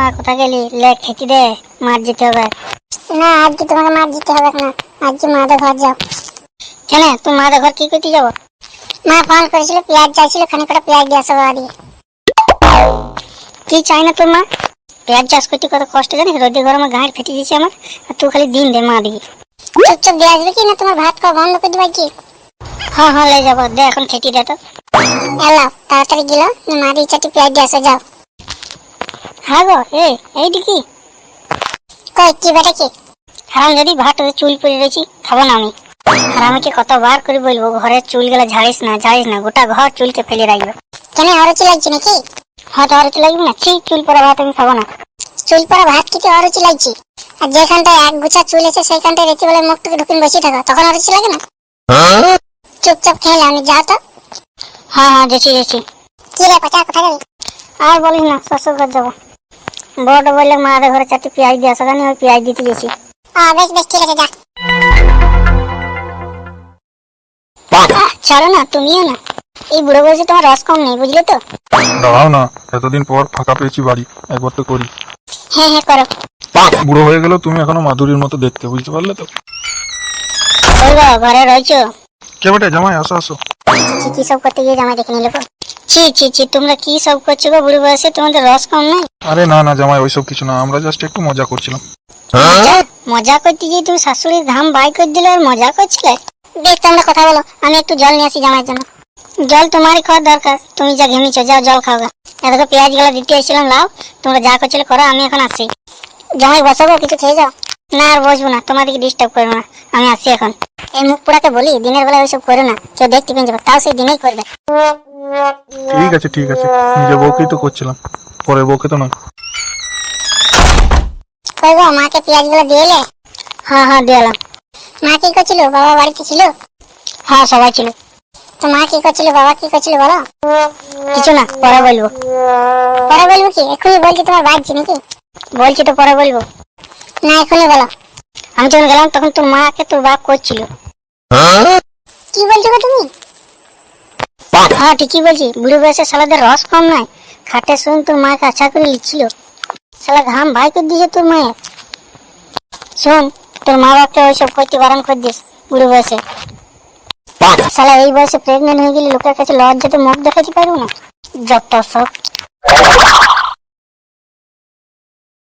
মা কোথায় গেলি? লে খেতে দে, মার যেতে হবে। না আজকে তোমাকে মার দিতে হবে না, আজকে মাদের ঘর যাও। কেন তুই মাদের ঘর কি করতে যাবো? মা ফোন করেছিল, পেঁয়াজ চাইছিল, খানিকটা পেঁয়াজ দিয়ে আসো বাড়ি। কি চাই না তোর মা? পেঁয়াজ চাষ করতে কত কষ্ট জানিস? রোদে গরমে গাঁট ফেটে দিয়েছে আমার, আর তুই খালি দিন দে মা দিকে। চুপচাপ দিয়ে আসবে কি না তোমার ভাত খাওয়া বন্ধ করে দেবে কি? হ্যাঁ হ্যাঁ লে যাবো, দে এখন খেতে দে তো। এলাও তাড়াতাড়ি গেল, মা দিয়ে চারটি পেঁয়াজ দিয়ে আসো যাও। হ্যাঁ গো এইটি কি? কই কি বেটা কি? হারাম যদি ভাত চুল পরে রয়েছি, খাবো না আমি। আর আমাকে কতবার করে বলবো ঘরের চুল গুলা ঝাড়িস না, গোটা ঘর চুলকে ফেলে রাখবে। কেন অরুচি লাগছে নাকি? হয়তো আর লাগবে না, ছি, চুল পরা ভাত আমি খাবো না। চুল পরা ভাত খেতে অরুচি লাগছে? আর যেখানটায় এক গুছা চুল আছে সেইখানটায় রেখে বলে মুখ থেকে ঢুকিন বসে থাকো, তখন অরুচি লাগে না? চুপচাপ খেলে আমি যাও তো। হ্যাঁ হ্যাঁ যেছি। কি রে পাচা কোথায় গেলি? আর বলিস না, শ্বশুর ঘর যাবো। বড় বললে মাদের ঘরে চারটি পেঁয়াজ দিয়ে আসা, জানি ওই পেঁয়াজ দিতে গেছি। বেশ বেশ ঠিক আছে যা। ছাড়ো না, তুমিও না। এই বুড়ো বয়সে তোমার রস কম নেই, বুঝলে তো? দাঁড়াও না, এতদিন পর ফাঁকা পেয়েছি বাড়ি, একবার তো করি। হ্যাঁ হ্যাঁ করো। বুড়ো হয়ে গেলেও তুমি এখনো মাধুরীর মতো দেখতে, বুঝতে পারলে তো? ওই গো, ঘরে রয়েছো? কে বেটা? জামাই আসো আসো। কি সব করতে গিয়ে জামাই দেখে নিলে গো? ছি, তোমরা কি সব করছো গো বুড়ো বয়সে? তোমাদের রস কম নাই? আরে না জামাই, ওইসব কিছু না, আমরা জাস্ট একটু মজা করছিলাম। মজা করতে গিয়ে তুমি শাশুড়ির ঘাম বাই করে দিলে আর মজা করছিলে? বেশ তোমরা কথা বলো, আমি একটু জল নিয়ে আসি জামাইয়ের জন্য। জল তোমারই খাওয়ার দরকার, তুমি যা ঘেমিছো, যাও জল খাও গা। এদিকে পেঁয়াজ গুলো দিতে এসেছিলাম, লাও। তোমরা যা করছিলে করো, আমি এখন আসছি। জামাই বসাবো, কিছু খেয়ে যাও। না আর বসবো না, তোমাদেরকে ডিস্টার্ব করবো না, আমি আসছি এখন। এই মুখ পোড়াকে বলি দিনের বেলা ওইসব করো না, কেউ দেখতে পেয়ে যাবে, তাও সেই দিনেই করবে। ঠিক আছে, নিজের বউকেই তো করছিলাম, পরের বউকে তো নয়। কই গো, মাকে পেঁয়াজ গুলো দিয়ে এলে? হ্যাঁ দিলাম। মা কি করছিল? বাবা বাড়িতে ছিল? হ্যাঁ সবাই ছিল। তো মা কি করছিল, বাবা কি করছিল বলো? কিছু না, পরে বলবো। পরে বলবো কি? এখনই বলছি তোমার বাড়ছি নাকি? বলছি তো পরে বলবো। না এখনই বলো। আমি যখন গেলাম তখন তোর মাকে তোর বাপ করছিল। কি বলছো গো তুমি? হ্যাঁ ঠিকই বলছি, বুড়ো বয়সে শালাদের রস কম নাই। খাটে শুন তোর মাকে আচ্ছা করে লিখছিল, শালা ঘাম ভাই করে দিয়েছে তোর মায়ের। শোন, তোর মা বাপকে ওইসব করতে বারণ করে দিস বুড়ো বয়সে। শালা এই বয়সে প্রেগনেন্ট হয়ে গেলে লোকের কাছে লজ্জাতে মুখ দেখাতে পারবো না, যত সব।